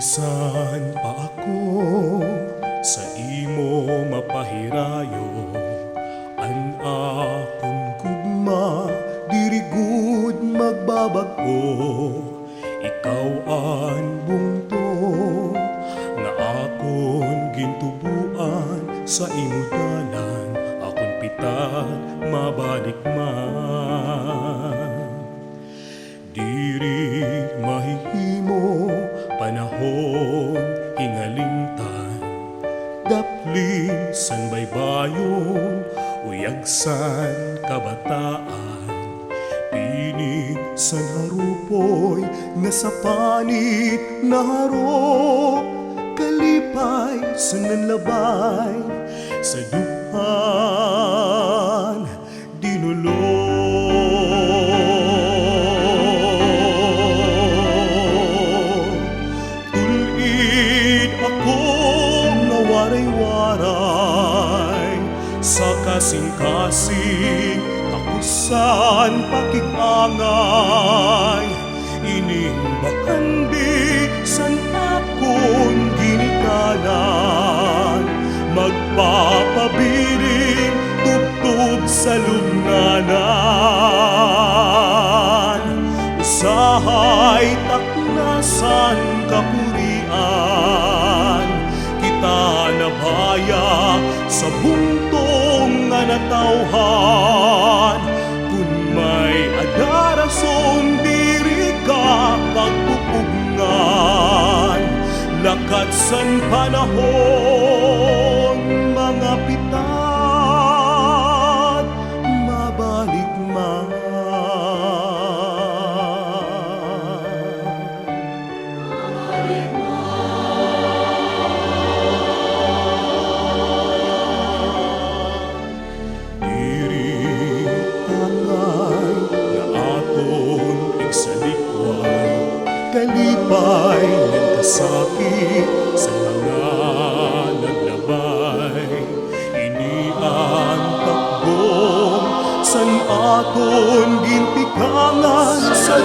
Bisan pa ako sa imo mapahirayo, an akong gugma diri gud magbabag-o. Ikaw ang bungto nga akon gintubuan, sa imo dalan akong pitag mabalik man. Diri mahihimo panahon hingalingtan, daplin san baybayon, uyagsan kabataan, pinig san harupoy nga sa panit naharo, kalipay san nanlabay sa duhan dinulo. Waray-waray sa kasing-kasing tapusan pakikangay, ining bakandi san akong ginikanan, magpapabiling tubtub sa lubnganan, usahay taknasan kapurian, nabaya sa buntong nga natawhan. Kung may adarason diri ka pagpupugngan, lakat san panahon mga pitat mabalik man. Kalipay ng kasakit sa mga naglabay, ini ang takbong san aton gintikangan sa